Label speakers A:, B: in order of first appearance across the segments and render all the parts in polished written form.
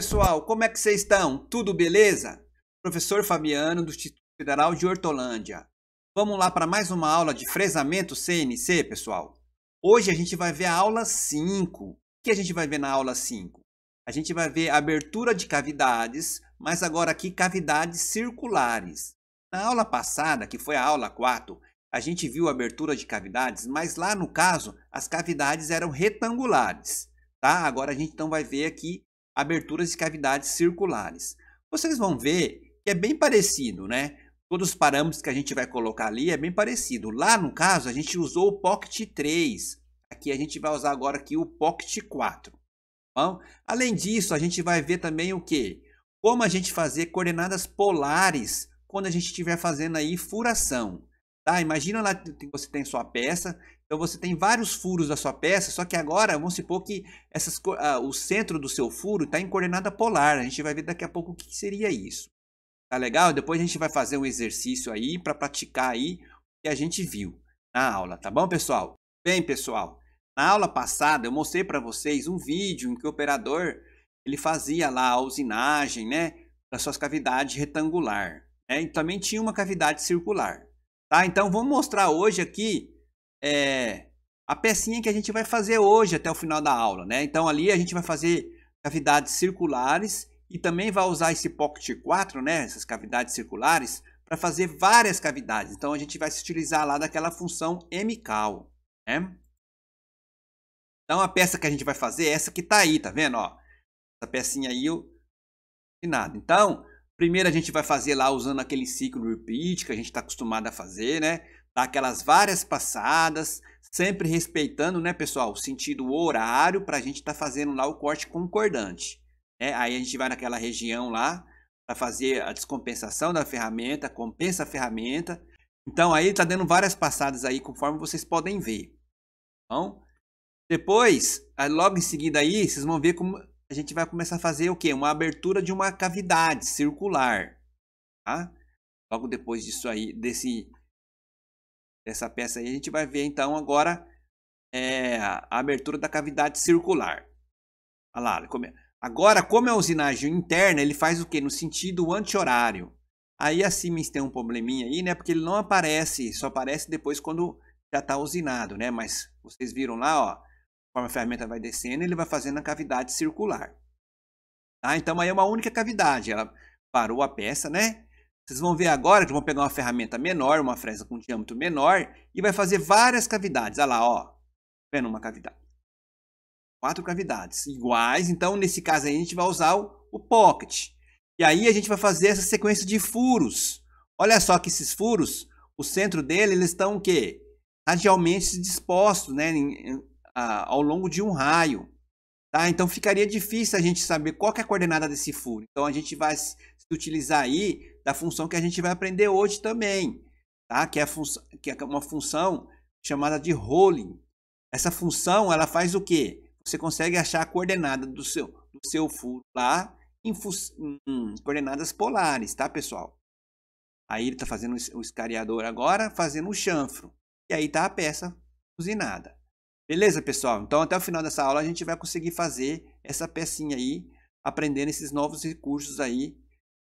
A: pessoal, como é que vocês estão? Tudo beleza? Professor Fabiano do Instituto Federal de Hortolândia. Vamos lá para mais uma aula de fresamento CNC, pessoal. Hoje a gente vai ver a aula 5. O que a gente vai ver na aula 5? A gente vai ver a abertura de cavidades, mas agora aqui cavidades circulares. Na aula passada, que foi a aula 4, a gente viu a abertura de cavidades, mas lá no caso as cavidades eram retangulares. Tá? Agora a gente então vai ver aqui aberturas de cavidades circulares. Vocês vão ver que é bem parecido, né? Todos os parâmetros que a gente vai colocar ali é bem parecido. Lá no caso a gente usou o Pocket 3. Aqui a gente vai usar agora aqui o Pocket 4. Bom, além disso, a gente vai ver também o quê? Como a gente fazer coordenadas polares quando a gente estiver fazendo aí furação. Tá? Imagina lá que você tem sua peça, então você tem vários furos da sua peça, só que agora vamos supor que o centro do seu furo está em coordenada polar. A gente vai ver daqui a pouco o que seria isso. Tá legal? Depois a gente vai fazer um exercício aí para praticar aí o que a gente viu na aula, tá bom, pessoal? Bem, pessoal, na aula passada eu mostrei para vocês um vídeo em que o operador ele fazia lá a usinagem, né, das suas cavidades retangular, né? E também tinha uma cavidade circular. Tá? Então vamos mostrar hoje aqui a pecinha que a gente vai fazer hoje até o final da aula, né? Então ali a gente vai fazer cavidades circulares e também vai usar esse Pocket 4, né? Essas cavidades circulares para fazer várias cavidades. Então a gente vai se utilizar lá daquela função mcal, né? Então a peça que a gente vai fazer é essa que tá aí, tá vendo? Ó, essa pecinha aí, nada. Então primeiro a gente vai fazer lá usando aquele ciclo repeat que a gente está acostumado a fazer, né? Dar aquelas várias passadas, sempre respeitando, né, pessoal, o sentido horário para a gente estar fazendo lá o corte concordante. Né? Aí a gente vai naquela região lá para fazer a descompensação da ferramenta, compensa a ferramenta. Então aí está dando várias passadas aí conforme vocês podem ver. Então, depois, logo em seguida aí, vocês vão ver como a gente vai começar a fazer o quê? Uma abertura de uma cavidade circular. Tá? Logo depois disso aí, dessa peça aí, a gente vai ver então agora a abertura da cavidade circular. Olha lá, agora, como é a usinagem interna, ele faz o quê? No sentido anti-horário. Aí a Siemens tem um probleminha aí, né? Porque ele não aparece, só aparece depois quando já está usinado, né? Mas vocês viram lá, ó. Conforme a ferramenta vai descendo, ele vai fazendo a cavidade circular. Tá? Então aí é uma única cavidade. Ela parou a peça, né? Vocês vão ver agora que vão pegar uma ferramenta menor, uma fresa com diâmetro menor, e vai fazer várias cavidades. Olha lá, ó. Vendo uma cavidade. 4 cavidades iguais. Então, nesse caso aí, a gente vai usar o Pocket. E aí a gente vai fazer essa sequência de furos. Olha só que esses furos, o centro dele, eles estão o quê? Radialmente dispostos, né? Ao longo de um raio. Tá? Então ficaria difícil a gente saber qual que é a coordenada desse furo. Então a gente vai se utilizar aí da função que a gente vai aprender hoje também. Tá? Que é uma função chamada de Rolling. Essa função ela faz o quê? Você consegue achar a coordenada do seu furo lá em coordenadas polares, tá, pessoal? Aí ele está fazendo o escariador agora, fazendo o chanfro. E aí está a peça usinada. Beleza, pessoal? Então, até o final dessa aula, a gente vai conseguir fazer essa pecinha aí, aprendendo esses novos recursos aí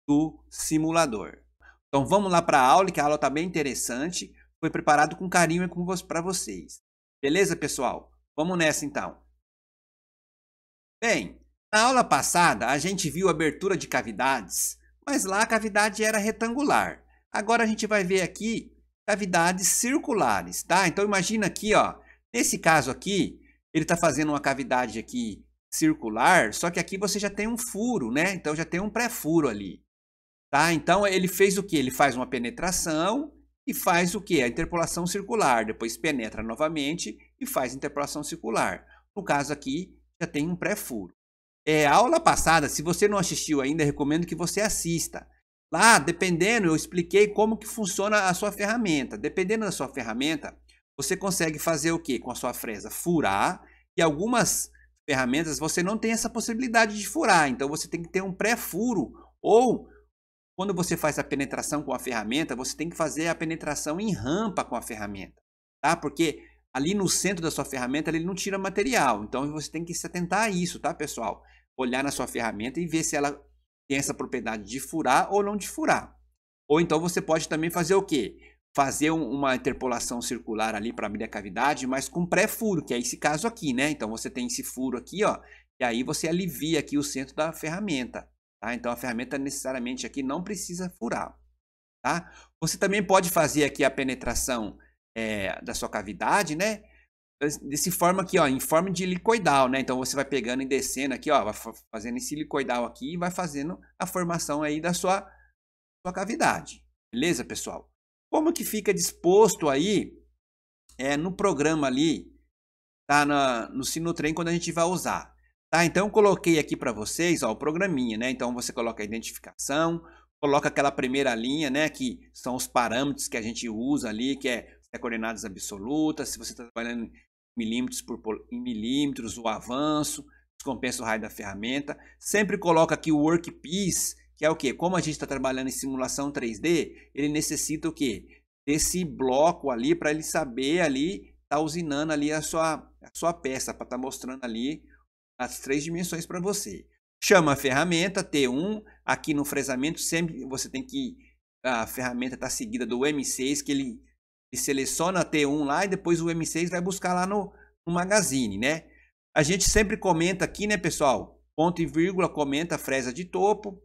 A: do simulador. Então, vamos lá para a aula, que a aula está bem interessante. Foi preparado com carinho para vocês. Beleza, pessoal? Vamos nessa, então. Bem, na aula passada, a gente viu a abertura de cavidades, mas lá a cavidade era retangular. Agora, a gente vai ver aqui cavidades circulares, tá? Então, imagina aqui, ó. Nesse caso aqui, ele está fazendo uma cavidade aqui circular, só que aqui você já tem um furo, né? Então já tem um pré-furo ali, tá? Então ele fez o que? Ele faz uma penetração e faz o que? A interpolação circular. Depois penetra novamente e faz interpolação circular. No caso aqui, já tem um pré-furo. A aula passada, se você não assistiu ainda, recomendo que você assista. Lá, dependendo, eu expliquei como que funciona a sua ferramenta. Dependendo da sua ferramenta, você consegue fazer o que com a sua fresa? Furar. E algumas ferramentas você não tem essa possibilidade de furar. Então você tem que ter um pré-furo. Ou quando você faz a penetração com a ferramenta, você tem que fazer a penetração em rampa com a ferramenta. Tá? Porque ali no centro da sua ferramenta ele não tira material. Então você tem que se atentar a isso, tá, pessoal? olhar na sua ferramenta e ver se ela tem essa propriedade de furar ou não de furar. Ou então você pode também fazer o quê? Fazer uma interpolação circular ali para abrir a cavidade, mas com pré-furo, que é esse caso aqui, né? Então você tem esse furo aqui, ó, e aí você alivia aqui o centro da ferramenta, tá? Então a ferramenta necessariamente aqui não precisa furar, tá? Você também pode fazer aqui a penetração da sua cavidade, né? Desse forma aqui, ó, em forma de helicoidal, né? Então você vai pegando e descendo aqui, ó, vai fazendo esse helicoidal aqui e vai fazendo a formação aí da sua cavidade. Beleza, pessoal? Como que fica disposto aí no programa ali, tá? No Sinotrem quando a gente vai usar. Tá? Então eu coloquei aqui para vocês, ó, o programinha, né? Então você coloca a identificação, coloca aquela primeira linha, né? Que são os parâmetros que a gente usa ali, que é coordenadas absolutas, se você está trabalhando em milímetros, o avanço, descompensa o raio da ferramenta. Sempre coloca aqui o workpiece, que é o que? Como a gente está trabalhando em simulação 3D, ele necessita o que? Desse bloco ali para ele saber ali, tá usinando ali a sua peça, para estar mostrando ali as 3 dimensões para você. Chama a ferramenta T1, aqui no fresamento sempre você tem que, a ferramenta está seguida do M6, que ele seleciona a T1 lá e depois o M6 vai buscar lá no Magazine, né? A gente sempre comenta aqui, né, pessoal? Ponto e vírgula, comenta a fresa de topo.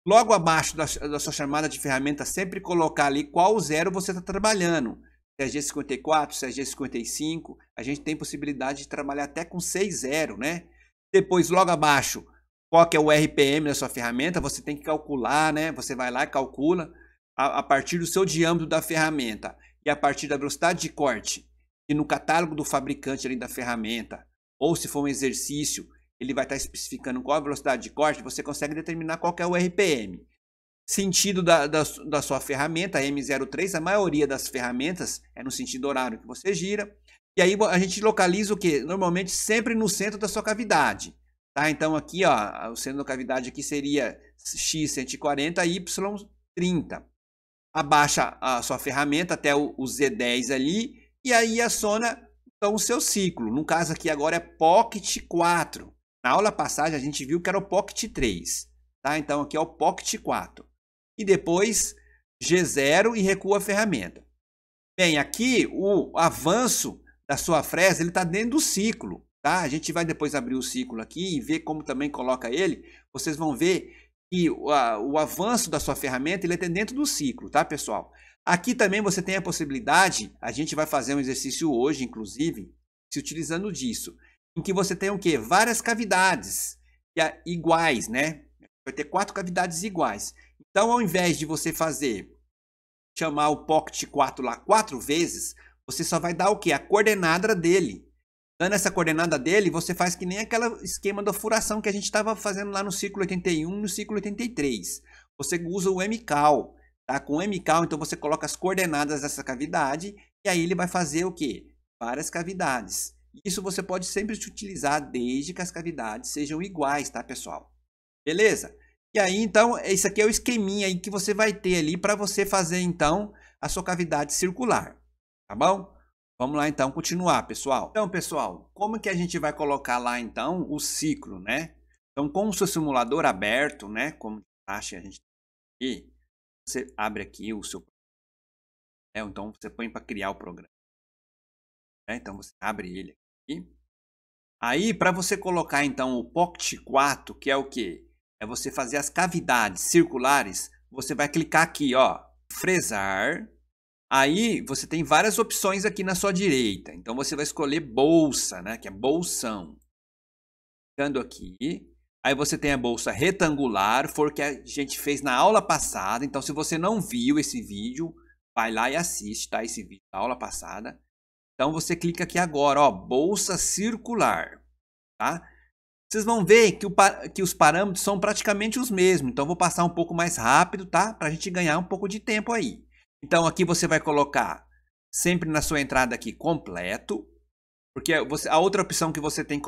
A: Logo abaixo da sua chamada de ferramenta, sempre colocar ali qual zero você está trabalhando. Se é G54, se é G55, a gente tem possibilidade de trabalhar até com 6 zero, né? Depois, logo abaixo, qual que é o RPM da sua ferramenta, você tem que calcular, né? Você vai lá e calcula a partir do seu diâmetro da ferramenta e a partir da velocidade de corte, e no catálogo do fabricante ali da ferramenta, ou se for um exercício, ele vai estar especificando qual a velocidade de corte, você consegue determinar qual que é o RPM. Sentido da sua ferramenta, M03, a maioria das ferramentas é no sentido horário que você gira. E aí a gente localiza o que? Normalmente sempre no centro da sua cavidade. Tá? Então aqui, ó, o centro da cavidade aqui seria X140, Y30. Abaixa a sua ferramenta até o Z10 ali, e aí aciona então o seu ciclo. No caso aqui agora é Pocket 4. Na aula passada a gente viu que era o Pocket 3. Tá? Então aqui é o Pocket 4. E depois G0 e recua a ferramenta. Bem, aqui o avanço da sua fresa está dentro do ciclo. Tá? A gente vai depois abrir o ciclo aqui e ver como também coloca ele. Vocês vão ver que o avanço da sua ferramenta ele é dentro do ciclo, tá, pessoal? Aqui também você tem a possibilidade, a gente vai fazer um exercício hoje, inclusive, se utilizando disso, em que você tem o quê? Várias cavidades iguais, né? Vai ter 4 cavidades iguais. Então, ao invés de você chamar o Pocket 4 lá 4 vezes, você só vai dar o quê? A coordenada dele. Dando essa coordenada dele, você faz que nem aquele esquema da furação que a gente estava fazendo lá no ciclo 81 e no ciclo 83. Você usa o MCAL, tá? Com o MCAL, então você coloca as coordenadas dessa cavidade e aí ele vai fazer o quê? Várias cavidades. Isso você pode sempre utilizar desde que as cavidades sejam iguais, tá, pessoal? Beleza? E aí, então, esse aqui é o esqueminha aí que você vai ter ali para você fazer, então, a sua cavidade circular, tá bom? Vamos lá, então, continuar, pessoal. Então, pessoal, como que a gente vai colocar lá, então, o ciclo, né? Então, com o seu simulador aberto, né? Como acha a gente aqui, você abre aqui o seu... então, você põe para criar o programa. Então, você abre ele aqui. Aí, para você colocar, então, o Pocket 4, que é o quê? É você fazer as cavidades circulares. Você vai clicar aqui, ó, fresar. Aí você tem várias opções aqui na sua direita. Então você vai escolher bolsa, né? Que é bolsão. Clicando aqui. Aí você tem a bolsa retangular, foi o que a gente fez na aula passada. Então se você não viu esse vídeo, vai lá e assiste, tá? Esse vídeo da aula passada. Então você clica aqui agora, ó, bolsa circular, tá? Vocês vão ver que os parâmetros são praticamente os mesmos. Então vou passar um pouco mais rápido, tá? Para a gente ganhar um pouco de tempo aí. Então aqui você vai colocar sempre na sua entrada aqui completo, porque a outra opção que você tem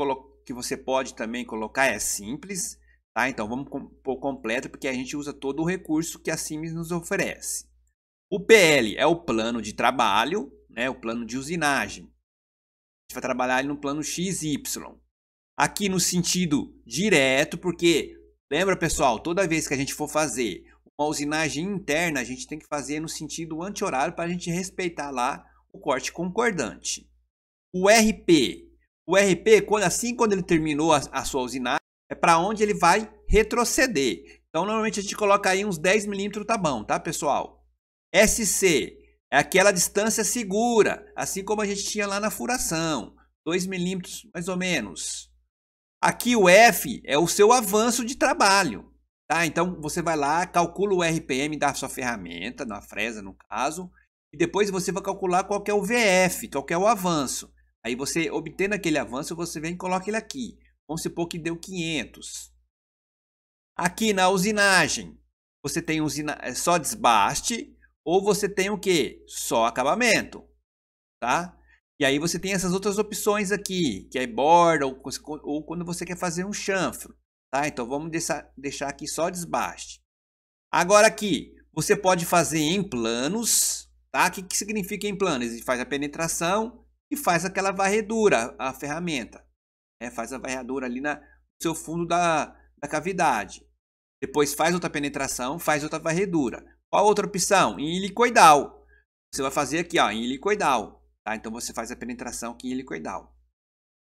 A: que você pode também colocar é simples, tá? Então vamos pôr completo porque a gente usa todo o recurso que a Sims nos oferece. O PL é o plano de trabalho, né? O plano de usinagem. A gente vai trabalhar no plano XY. Aqui no sentido direto, porque lembra, pessoal, toda vez que a gente for fazer uma usinagem interna, a gente tem que fazer no sentido anti-horário para a gente respeitar lá o corte concordante. O RP, quando ele terminou a sua usinagem, é para onde ele vai retroceder. Então, normalmente a gente coloca aí uns 10 milímetros, tá bom, tá, pessoal? SC é aquela distância segura, assim como a gente tinha lá na furação, 2 milímetros mais ou menos. Aqui o F é o seu avanço de trabalho, tá? Então, você vai lá, calcula o RPM da sua ferramenta, na fresa no caso, e depois você vai calcular qual que é o VF, qual que é o avanço. Aí você, obtendo aquele avanço, você vem e coloca ele aqui. Vamos supor que deu 500. Aqui na usinagem, você tem só desbaste ou você tem o quê? Só acabamento, tá? E aí você tem essas outras opções aqui, que é borda ou quando você quer fazer um chanfro, tá? Então vamos deixar aqui só desbaste. Agora aqui, você pode fazer em planos, tá? O que significa em planos? Ele faz a penetração e faz aquela varredura, a ferramenta. Faz a varredura ali no seu fundo da cavidade. Depois faz outra penetração, faz outra varredura. Qual outra opção? Em helicoidal. Você vai fazer aqui, ó, em helicoidal. Tá? Então você faz a penetração aqui em helicoidal.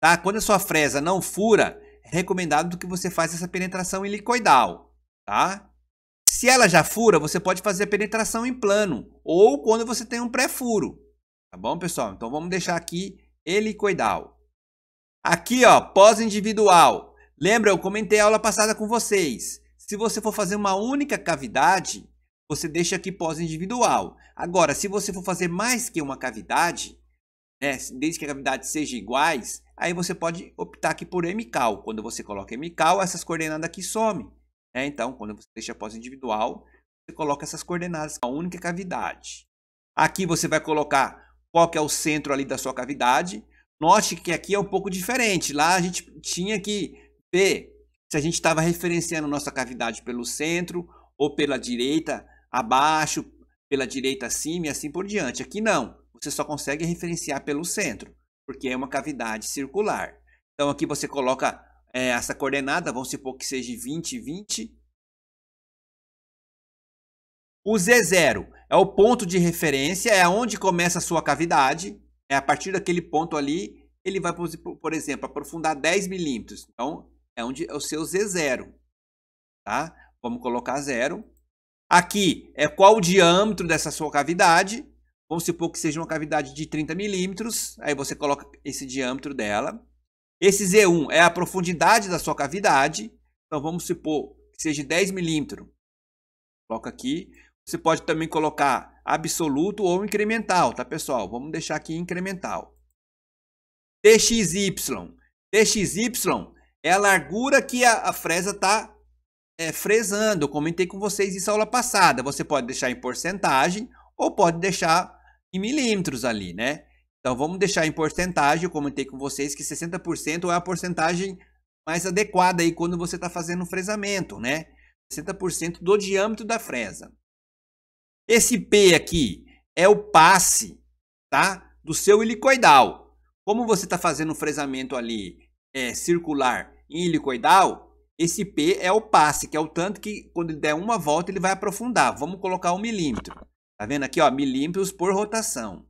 A: Tá? Quando a sua fresa não fura, é recomendado que você faça essa penetração helicoidal. Tá? Se ela já fura, você pode fazer a penetração em plano. Ou quando você tem um pré-furo. Tá bom, pessoal? Então vamos deixar aqui helicoidal. Aqui, ó, pós-individual. Lembra, eu comentei a aula passada com vocês. Se você for fazer uma única cavidade, você deixa aqui pós-individual. Agora, se você for fazer mais que uma cavidade, né, desde que a cavidade seja iguais, aí você pode optar aqui por MCAL. Quando você coloca MCAL, essas coordenadas aqui somem. Então, quando você deixa pós-individual, você coloca essas coordenadas para uma única cavidade. Aqui você vai colocar qual que é o centro ali da sua cavidade. Note que aqui é um pouco diferente. Lá a gente tinha que ver se a gente estava referenciando nossa cavidade pelo centro ou pela direita abaixo, pela direita acima e assim por diante. Aqui não. Você só consegue referenciar pelo centro, porque é uma cavidade circular. Então aqui você coloca essa coordenada, vamos supor que seja 20, 20. O Z0 é o ponto de referência, é onde começa a sua cavidade. É a partir daquele ponto ali, ele vai, por exemplo, aprofundar 10 milímetros. Então, é onde é o seu Z0. Tá? Vamos colocar 0. Aqui é qual o diâmetro dessa sua cavidade. Vamos supor que seja uma cavidade de 30 milímetros. Aí você coloca esse diâmetro dela. Esse Z1 é a profundidade da sua cavidade. Então, vamos supor que seja 10 milímetros. Coloca aqui. Você pode também colocar absoluto ou incremental, tá, pessoal? Vamos deixar aqui incremental. DXY. DXY é a largura que a fresa está fresando. Eu comentei com vocês isso na aula passada. Você pode deixar em porcentagem ou pode deixar em milímetros ali, né? Então, vamos deixar em porcentagem. Eu comentei com vocês que 60% é a porcentagem mais adequada aí quando você está fazendo um fresamento, né? 60% do diâmetro da fresa. Esse P aqui é o passe, tá? Do seu helicoidal. Como você está fazendo um fresamento ali circular em helicoidal, esse P é o passe, que é o tanto que quando ele der uma volta ele vai aprofundar. Vamos colocar 1 milímetro. Tá vendo aqui, ó, milímetros por rotação.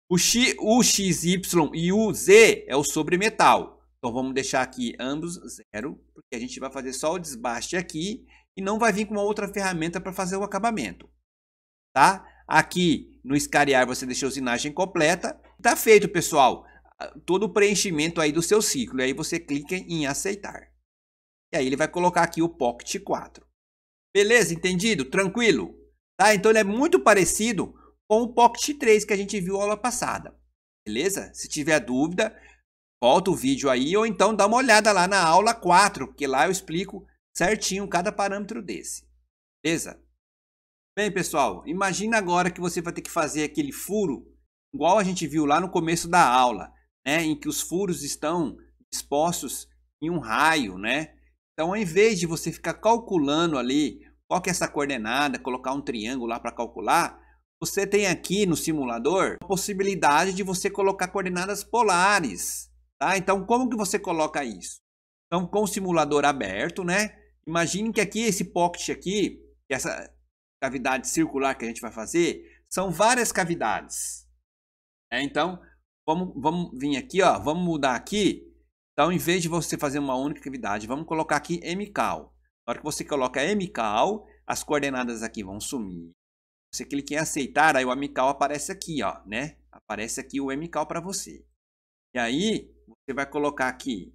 A: O XY e o Z é o sobremetal. Então vamos deixar aqui ambos 0, porque a gente vai fazer só o desbaste aqui e não vai vir com uma outra ferramenta para fazer o acabamento. Tá? Aqui no escariar você deixa a usinagem completa. Tá feito, pessoal, todo o preenchimento aí do seu ciclo. E aí você clica em aceitar. E aí ele vai colocar aqui o Pocket 4. Beleza? Entendido? Tranquilo? Tá? Então ele é muito parecido com o Pocket 3 que a gente viu na aula passada. Beleza? Se tiver dúvida, volta o vídeo aí ou então dá uma olhada lá na aula 4, porque lá eu explico certinho cada parâmetro desse. Beleza? Bem, pessoal, imagina agora que você vai ter que fazer aquele furo, igual a gente viu lá no começo da aula, né? Em que os furos estão dispostos em um raio, né? Então, ao invés de você ficar calculando ali qual que é essa coordenada, colocar um triângulo lá para calcular, você tem aqui no simulador a possibilidade de você colocar coordenadas polares, Tá? Então, como que você coloca isso? Então, com o simulador aberto, né? Imagine que aqui, esse pocket aqui, essa cavidade circular que a gente vai fazer, são várias cavidades. Então, vamos vir aqui, ó, vamos mudar aqui. Então, em vez de você fazer uma única cavidade, vamos colocar aqui mcal. Na hora que você coloca mcal, as coordenadas aqui vão sumir. Você clica em aceitar, aí o mcal aparece aqui, ó, né? Aparece aqui o mcal para você. E aí, você vai colocar aqui,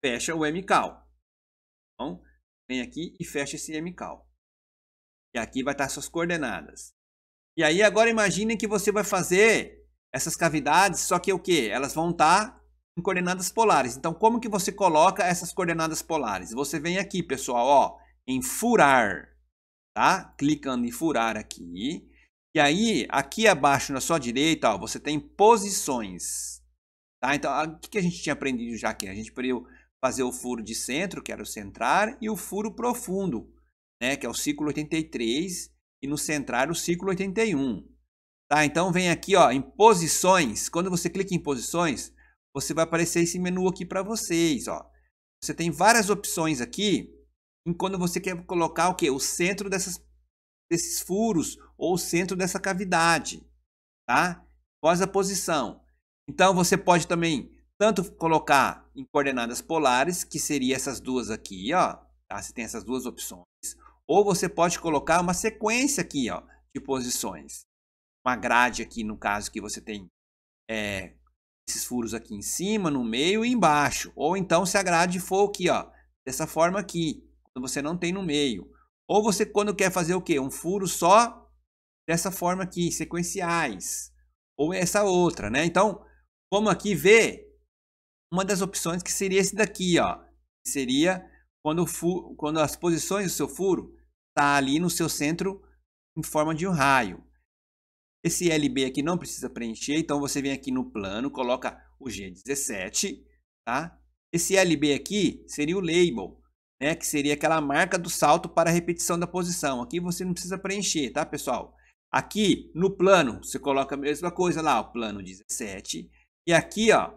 A: fecha o mcal. Então, vem aqui e fecha esse mcal. E aqui vai estar suas coordenadas. E aí, agora imagine que você vai fazer essas cavidades, só que o quê? Elas vão estar em coordenadas polares. Então, como que você coloca essas coordenadas polares? Você vem aqui, pessoal, ó, em furar, tá? Clicando em furar aqui. E aí, aqui abaixo na sua direita, ó, você tem posições. Tá? Então, o que a gente tinha aprendido já aqui? A gente aprendeu fazer o furo de centro, que era o centrar, e o furo profundo, né, que é o ciclo 83, e no centrar o ciclo 81. Tá? Então, vem aqui, ó, em posições. Quando você clica em posições, você vai aparecer esse menu aqui para vocês. Ó. Você tem várias opções aqui, quando você quer colocar o quê? O centro desses furos, ou o centro dessa cavidade. Tá? Após a posição. Então, você pode também tanto colocar em coordenadas polares, que seria essas duas aqui, ó. Tá? Você tem essas duas opções. Ou você pode colocar uma sequência aqui, ó, de posições. Uma grade aqui, no caso que você tem esses furos aqui em cima, no meio e embaixo. Ou então, se a grade for aqui, ó, dessa forma aqui, quando você não tem no meio. Ou você, quando quer fazer o quê? Um furo só dessa forma aqui, sequenciais. Ou essa outra, né? Então, vamos aqui ver uma das opções que seria esse daqui, ó. Seria quando as posições do seu furo tá ali no seu centro em forma de um raio. Esse LB aqui não precisa preencher, então você vem aqui no plano, coloca o G17, tá? Esse LB aqui seria o label, né? Que seria aquela marca do salto para a repetição da posição. Aqui você não precisa preencher, tá, pessoal? Aqui no plano, você coloca a mesma coisa lá, o plano 17. E aqui, ó,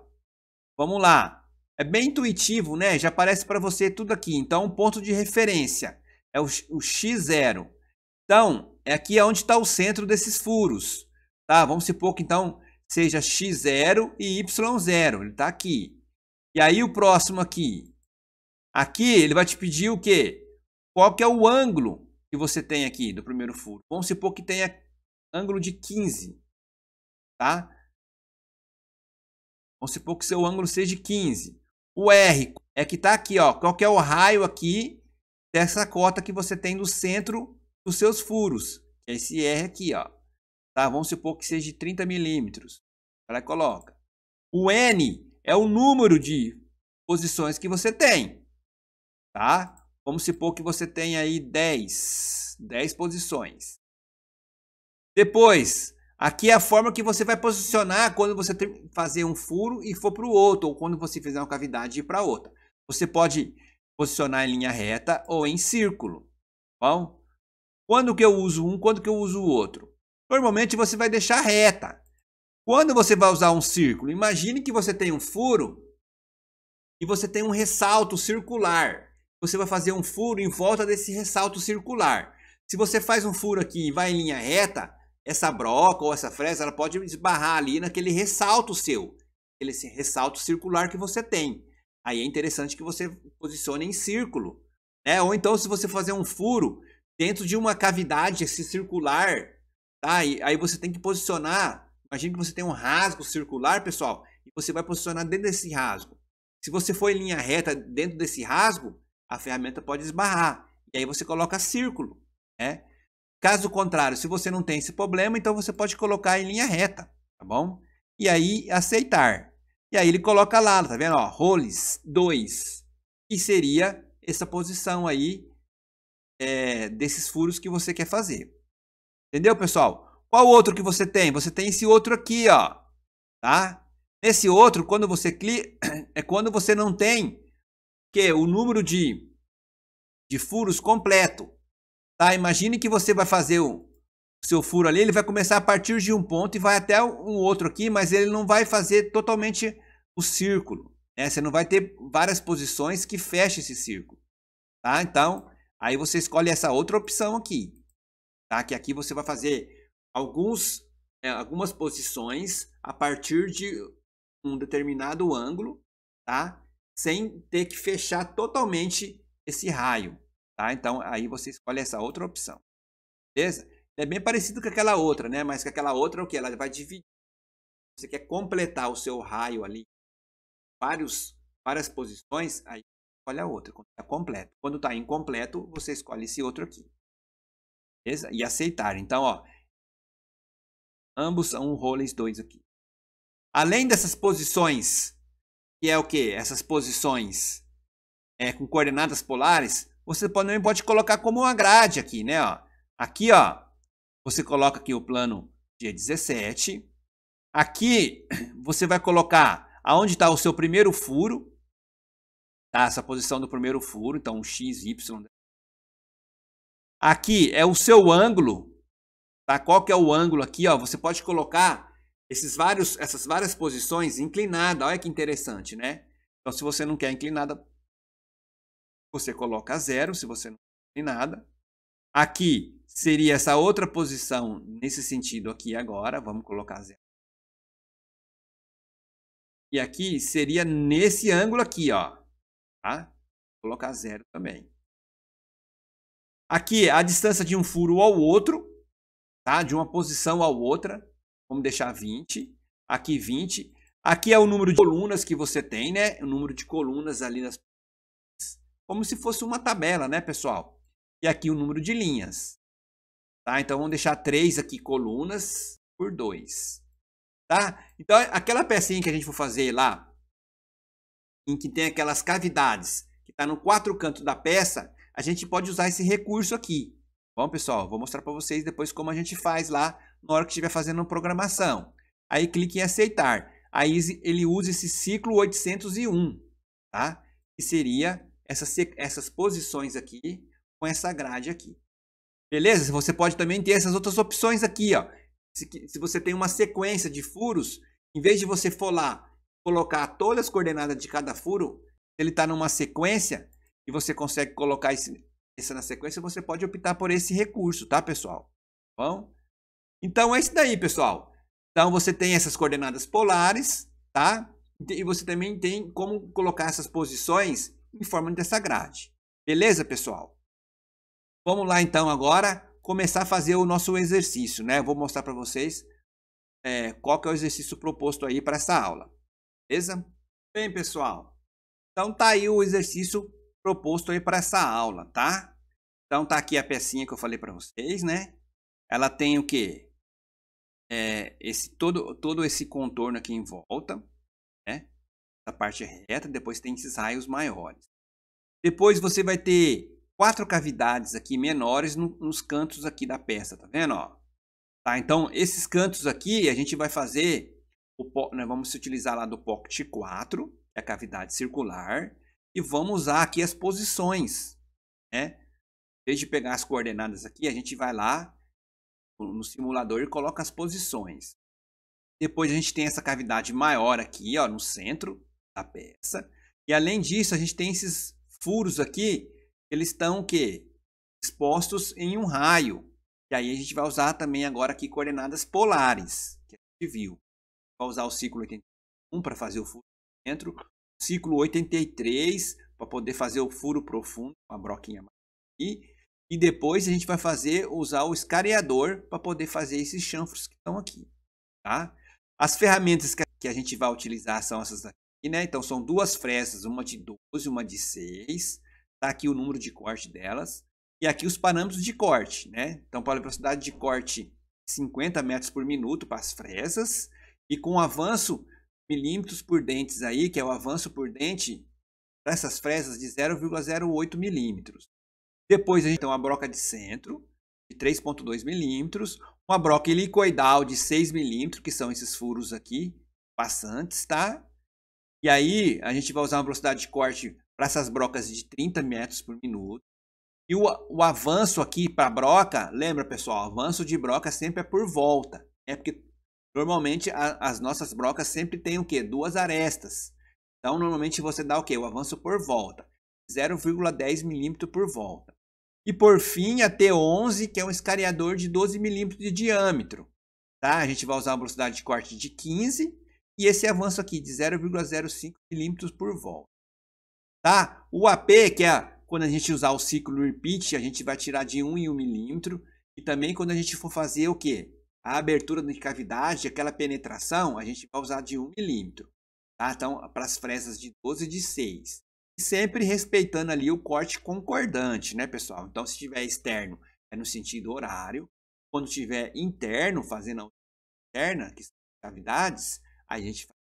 A: vamos lá. É bem intuitivo, né? Já aparece para você tudo aqui. Então, um ponto de referência é o X0. Então, aqui é onde está o centro desses furos. Tá? Vamos supor que, então, seja X0 e Y0. Ele está aqui. E aí, o próximo aqui. Aqui, ele vai te pedir o quê? Qual que é o ângulo que você tem aqui do primeiro furo? Vamos supor que tenha ângulo de 15. Tá? Vamos supor que seu ângulo seja de 15. O R é que está aqui, ó. Qual que é o raio aqui dessa cota que você tem no centro dos seus furos? Esse R aqui, ó. Tá? Vamos supor que seja de 30 milímetros. Ela coloca. O N é o número de posições que você tem. Tá? Vamos supor que você tem aí 10 posições. Depois, aqui é a forma que você vai posicionar quando você fazer um furo e for para o outro, ou quando você fizer uma cavidade e ir para outra. Você pode posicionar em linha reta ou em círculo. Bom? Quando que eu uso um, quando que eu uso o outro? Normalmente você vai deixar reta. Quando você vai usar um círculo, imagine que você tem um furo e você tem um ressalto circular. Você vai fazer um furo em volta desse ressalto circular. Se você faz um furo aqui e vai em linha reta, essa broca ou essa fresa, ela pode esbarrar ali naquele ressalto seu. Esse ressalto circular que você tem. Aí é interessante que você posicione em círculo. Né? Ou então, se você fazer um furo dentro de uma cavidade circular, tá? Aí você tem que posicionar. Imagina que você tem um rasgo circular, pessoal, e você vai posicionar dentro desse rasgo. Se você for em linha reta dentro desse rasgo, a ferramenta pode esbarrar. E aí você coloca círculo. Né? Caso contrário, se você não tem esse problema, então você pode colocar em linha reta, tá bom? E aí, aceitar. E aí ele coloca lá, tá vendo? Ó, roles 2, que seria essa posição aí desses furos que você quer fazer. Entendeu, pessoal? Qual outro que você tem? Você tem esse outro aqui, ó. Tá? Esse outro, quando você clica, é quando você não tem o número de furos completo. Tá? Imagine que você vai fazer o seu furo ali, ele vai começar a partir de um ponto e vai até um outro aqui, mas ele não vai fazer totalmente o círculo, né? Você não vai ter várias posições que fechem esse círculo, tá? Então, aí você escolhe essa outra opção aqui, tá? Que aqui você vai fazer algumas posições a partir de um determinado ângulo, tá? Sem ter que fechar totalmente esse raio, tá? Então, aí você escolhe essa outra opção, beleza? É bem parecido com aquela outra, né? Mas com aquela outra, o que? Ela vai dividir. Você quer completar o seu raio ali, várias posições, aí escolhe a outra, quando está completo. Quando está incompleto, você escolhe esse outro aqui, beleza? E aceitar. Então, ó, ambos são roles 2 aqui. Além dessas posições, que é o que? Essas posições com coordenadas polares, você também pode colocar como uma grade aqui, né? Ó. Aqui, ó, você coloca aqui o plano G17. Aqui, você vai colocar aonde está o seu primeiro furo, tá? Essa posição do primeiro furo, então X, Y. Aqui é o seu ângulo, tá? Qual que é o ângulo aqui, ó? Você pode colocar essas várias posições inclinadas. Olha que interessante, né? Então, se você não quer inclinada, você coloca 0, se você não quer inclinada. Aqui seria essa outra posição nesse sentido aqui agora, vamos colocar 0. E aqui seria nesse ângulo aqui, ó, tá? Vou colocar 0 também. Aqui a distância de um furo ao outro, tá? De uma posição a outra, vamos deixar 20. Aqui 20. Aqui é o número de colunas que você tem, né? O número de colunas ali nas... Como se fosse uma tabela, né, pessoal? E aqui o número de linhas, tá? Então vamos deixar 3 aqui colunas por 2. Tá? Então, aquela pecinha que a gente for fazer lá, em que tem aquelas cavidades, que está no 4 cantos da peça, a gente pode usar esse recurso aqui. Bom, pessoal, vou mostrar para vocês depois como a gente faz lá, na hora que estiver fazendo a programação. Aí, clique em aceitar. Aí, ele usa esse ciclo 801, tá? Que seria essas posições aqui, com essa grade aqui. Beleza? Você pode também ter essas outras opções aqui, ó. Se você tem uma sequência de furos, em vez de você for lá colocar todas as coordenadas de cada furo, ele está numa sequência e você consegue colocar essa na sequência, você pode optar por esse recurso, tá, pessoal? Bom? Então é isso daí, pessoal. Então você tem essas coordenadas polares, tá? E você também tem como colocar essas posições em forma dessa grade. Beleza, pessoal? Vamos lá então agora começar a fazer o nosso exercício, né? Eu vou mostrar para vocês qual que é o exercício proposto aí para essa aula, beleza? Bem, pessoal, então tá aí o exercício proposto aí para essa aula, tá? Então tá aqui a pecinha que eu falei para vocês, né? Ela tem o quê? Todo esse contorno aqui em volta, né? Essa parte reta, depois tem esses raios maiores. Depois você vai ter 4 cavidades aqui menores nos cantos aqui da peça, tá vendo? Ó? Tá, então, esses cantos aqui a gente vai fazer, nós vamos utilizar lá do Pocket 4, que é a cavidade circular, e vamos usar aqui as posições, né? Em vez de pegar as coordenadas aqui, a gente vai lá no simulador e coloca as posições. Depois a gente tem essa cavidade maior aqui, ó, no centro da peça. E além disso, a gente tem esses furos aqui, eles estão o quê? Expostos em um raio. E aí a gente vai usar também agora aqui coordenadas polares, que a gente viu. Vai usar o ciclo 81 para fazer o furo dentro, o ciclo 83 para poder fazer o furo profundo, com a broquinha aqui. E depois a gente vai usar o escariador para poder fazer esses chanfros que estão aqui. Tá? As ferramentas que a gente vai utilizar são essas aqui, né? Então são 2 frestas, uma de 12 e uma de 6. Tá aqui o número de corte delas. E aqui os parâmetros de corte, né? Então, para a velocidade de corte 50 metros por minuto para as fresas. E com avanço milímetros por dentes aí, que é o avanço por dente para essas fresas de 0,08 milímetros. Depois a gente tem uma broca de centro de 3,2 milímetros. Uma broca helicoidal de 6 milímetros, que são esses furos aqui, passantes, tá? E aí a gente vai usar uma velocidade de corte para essas brocas de 30 metros por minuto. E o avanço aqui para a broca, lembra, pessoal, avanço de broca sempre é por volta. É porque Normalmente as nossas brocas sempre tem o quê? 2 arestas. Então normalmente você dá o quê? O avanço por volta, 0,10 milímetro por volta. E por fim a T11, que é um escariador de 12 milímetros de diâmetro. Tá? A gente vai usar uma velocidade de corte de 15 e esse avanço aqui de 0,05 milímetros por volta. Tá? O AP, que é quando a gente usar o ciclo repeat, a gente vai tirar de 1 em 1 milímetro. E também quando a gente for fazer o quê? A abertura de cavidade, aquela penetração, a gente vai usar de 1 milímetro. Tá? Então, para as frestas de 12 e de 6. E sempre respeitando ali o corte concordante, né, pessoal? Então, se tiver externo, é no sentido horário. Quando tiver interno, fazendo a interna, que são cavidades, a gente faz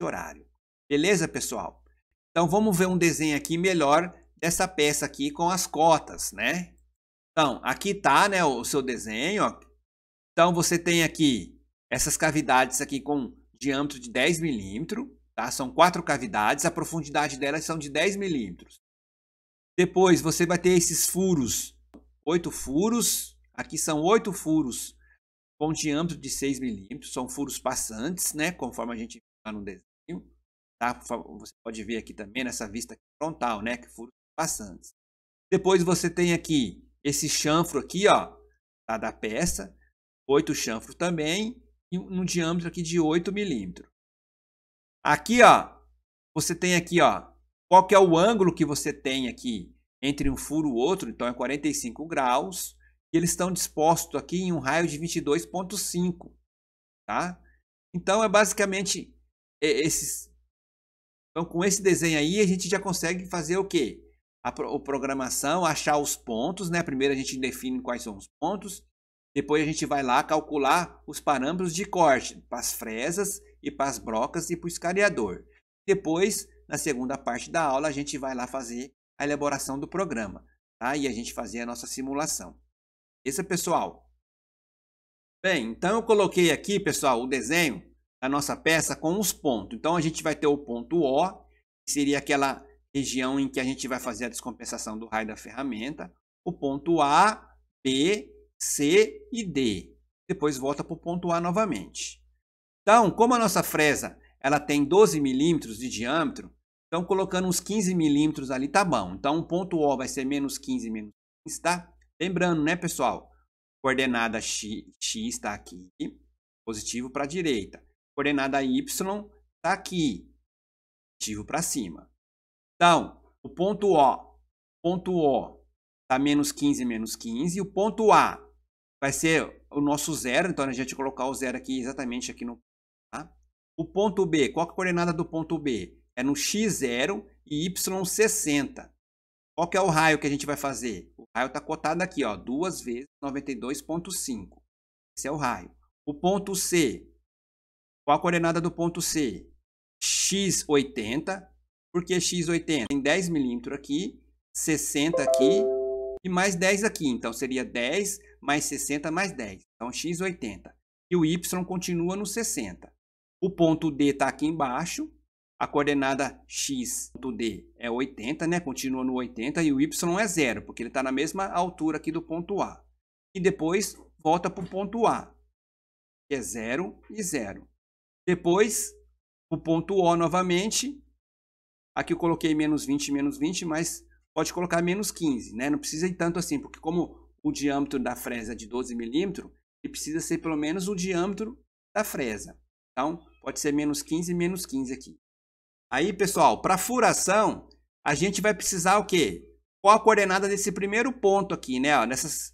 A: horário. Beleza, pessoal? Então, vamos ver um desenho aqui melhor dessa peça aqui com as cotas, né? Então, aqui tá, né, o seu desenho, ó. Então, você tem aqui essas cavidades aqui com diâmetro de 10 milímetros, tá? São 4 cavidades, a profundidade delas são de 10 milímetros. Depois, você vai ter esses furos, 8 furos. Aqui são 8 furos com diâmetro de 6 milímetros, são furos passantes, né? Conforme a gente vê no desenho. Tá? Você pode ver aqui também nessa vista frontal, né? Que furos passantes. Depois você tem aqui esse chanfro aqui, ó, tá? Da peça, 8 chanfros também, e um diâmetro aqui de 8 milímetros. Aqui, ó, você tem aqui, ó, qual que é o ângulo que você tem aqui entre um furo e o outro, então é 45 graus, e eles estão dispostos aqui em um raio de 22,5, tá? Então é basicamente esses. Então, com esse desenho aí, a gente já consegue fazer o quê? A programação, achar os pontos, né? Primeiro a gente define quais são os pontos. Depois a gente vai lá calcular os parâmetros de corte para as fresas e para as brocas e para o escariador. Depois, na segunda parte da aula, a gente vai lá fazer a elaboração do programa, tá? E a gente fazer a nossa simulação. Esse, pessoal. Bem, então eu coloquei aqui, pessoal, o desenho da nossa peça com os pontos. Então, a gente vai ter o ponto O, que seria aquela região em que a gente vai fazer a descompensação do raio da ferramenta. O ponto A, B, C e D. Depois volta para o ponto A novamente. Então, como a nossa fresa ela tem 12 milímetros de diâmetro, então colocando uns 15 milímetros ali tá bom. Então, o ponto O vai ser menos 15, menos 15, tá? Lembrando, né, pessoal? Coordenada X está aqui, positivo para a direita. Coordenada Y está aqui, positivo para cima. Então, o ponto O está menos 15, menos 15. E o ponto A vai ser o nosso zero, então a gente vai colocar o zero aqui exatamente aqui no. Tá? O ponto B, qual é a coordenada do ponto B? É no x0 e y 60. Qual que é o raio que a gente vai fazer? O raio está cotado aqui, ó, 2 vezes 92,5. Esse é o raio. O ponto C, qual a coordenada do ponto C? x80. Por que x80? Tem 10 milímetros aqui, 60 aqui e mais 10 aqui. Então, seria 10 mais 60 mais 10. Então, x80. E o y continua no 60. O ponto D está aqui embaixo. A coordenada x ponto D é 80, né? Continua no 80. E o y é 0, porque ele está na mesma altura aqui do ponto A. E depois, volta para o ponto A, que é 0 e 0. Depois, o ponto O novamente. Aqui eu coloquei menos 20, mas pode colocar menos 15, né? Não precisa ir tanto assim, porque como o diâmetro da fresa é de 12 milímetros, ele precisa ser pelo menos o diâmetro da fresa. Então, pode ser menos 15 aqui. Aí, pessoal, para furação, a gente vai precisar o quê? Qual a coordenada desse primeiro ponto aqui, né? Ó, nessas,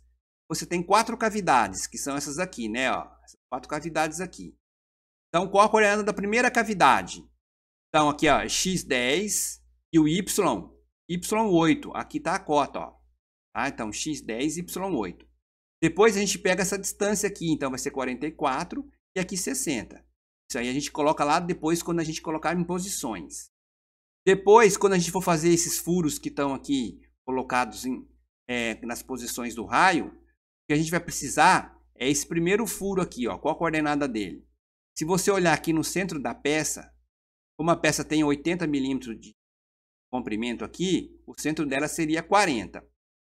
A: você tem 4 cavidades, que são essas aqui, né? Ó, essas 4 cavidades aqui. Então, qual a coordenada da primeira cavidade? Então, aqui, ó, x10 e o y8. Aqui está a cota, ó. Tá? Então, x10 e y8. Depois, a gente pega essa distância aqui. Então, vai ser 44 e aqui 60. Isso aí a gente coloca lá depois, quando a gente colocar em posições. Depois, quando a gente for fazer esses furos que estão aqui colocados nas posições do raio, o que a gente vai precisar é esse primeiro furo aqui, ó. Qual a coordenada dele? Se você olhar aqui no centro da peça, como a peça tem 80 milímetros de comprimento aqui, o centro dela seria 40.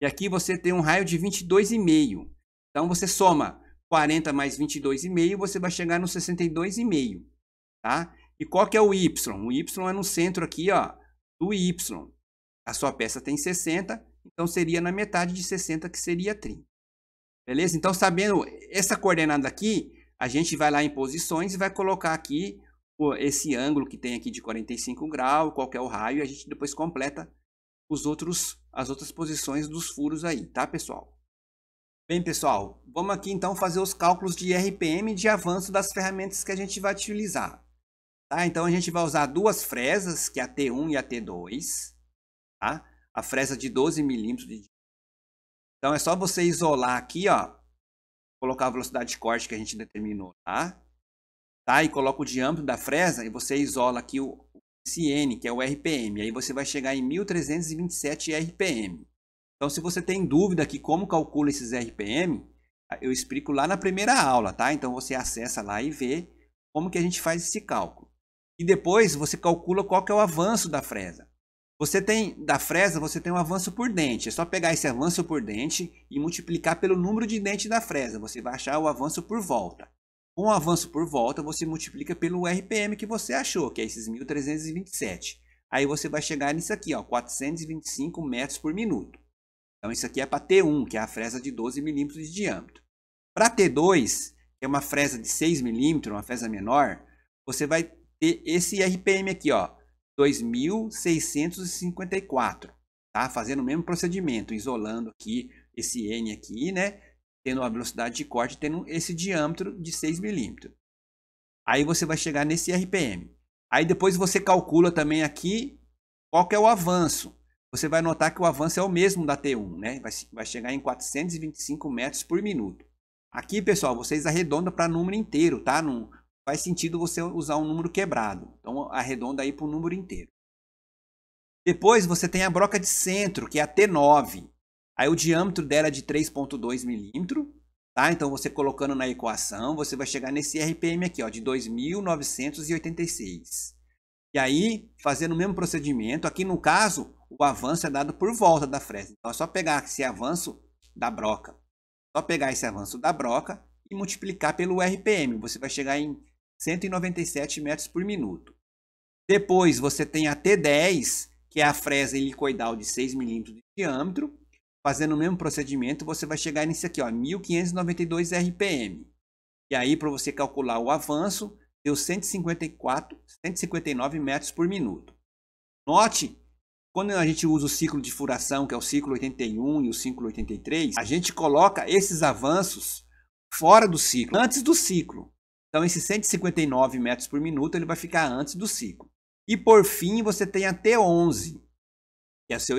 A: E aqui você tem um raio de 22,5. Então, você soma 40 mais 22,5, você vai chegar no 62,5, tá? E qual que é o Y? O Y é no centro aqui, ó, do Y. A sua peça tem 60, então seria na metade de 60, que seria 30. Beleza? Então, sabendo essa coordenada aqui, a gente vai lá em posições e vai colocar aqui esse ângulo que tem aqui de 45 graus, qual que é o raio, e a gente depois completa as outras posições dos furos aí, tá, pessoal? Bem, pessoal, vamos aqui então fazer os cálculos de RPM de avanço das ferramentas que a gente vai utilizar. Tá? Então, a gente vai usar duas fresas, que é a T1 e a T2. Tá? A fresa de 12 milímetros. Então, é só você isolar aqui, ó, colocar a velocidade de corte que a gente determinou, tá? E coloca o diâmetro da fresa e você isola aqui esse N, que é o RPM. Aí você vai chegar em 1.327 RPM. Então, se você tem dúvida aqui como calcula esses RPM, eu explico lá na primeira aula, tá? Então, você acessa lá e vê como que a gente faz esse cálculo. E depois você calcula qual que é o avanço da fresa. Da fresa, você tem um avanço por dente. É só pegar esse avanço por dente e multiplicar pelo número de dentes da fresa. Você vai achar o avanço por volta. Com o avanço por volta, você multiplica pelo RPM que você achou, que é esses 1.327. Aí você vai chegar nisso aqui, ó, 425 metros por minuto. Então, isso aqui é para T1, que é a fresa de 12 milímetros de diâmetro. Para T2, que é uma fresa de 6 milímetros, uma fresa menor, você vai ter esse RPM aqui, ó, 2.654, tá? Fazendo o mesmo procedimento, isolando aqui esse N aqui, né? Tendo a velocidade de corte, tendo esse diâmetro de 6 milímetros. Aí você vai chegar nesse RPM. Aí depois você calcula também aqui qual que é o avanço. Você vai notar que o avanço é o mesmo da T1, né? Vai chegar em 425 metros por minuto. Aqui, pessoal, vocês arredondam para número inteiro, tá? Não faz sentido você usar um número quebrado. Então, arredonda aí para o número inteiro. Depois, você tem a broca de centro, que é a T9. Aí, o diâmetro dela é de 3,2 milímetros. Tá? Então, você colocando na equação, você vai chegar nesse RPM aqui, ó, de 2.986. E aí, fazendo o mesmo procedimento, aqui no caso, o avanço é dado por volta da fresa. Então, é só pegar esse avanço da broca. Só pegar esse avanço da broca e multiplicar pelo RPM. Você vai chegar em 197 metros por minuto. Depois, você tem a T10, que é a fresa helicoidal de 6 milímetros de diâmetro. Fazendo o mesmo procedimento, você vai chegar nisso aqui, ó, 1.592 RPM. E aí, para você calcular o avanço, deu 159 metros por minuto. Note, quando a gente usa o ciclo de furação, que é o ciclo 81 e o ciclo 83, a gente coloca esses avanços fora do ciclo, antes do ciclo. Então, esse 159 metros por minuto, ele vai ficar antes do ciclo. E, por fim, você tem a T11, que é o seu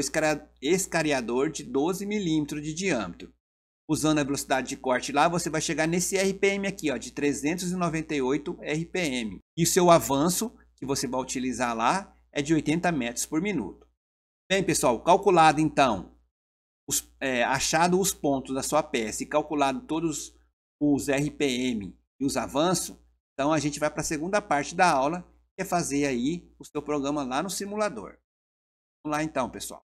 A: escariador de 12 milímetros de diâmetro. Usando a velocidade de corte lá, você vai chegar nesse RPM aqui, ó, de 398 RPM. E o seu avanço, que você vai utilizar lá, é de 80 metros por minuto. Bem, pessoal, calculado então, achado os pontos da sua peça e calculado todos os RPM e os avanços, então a gente vai para a segunda parte da aula, que é fazer aí o seu programa lá no simulador. Vamos lá então, pessoal.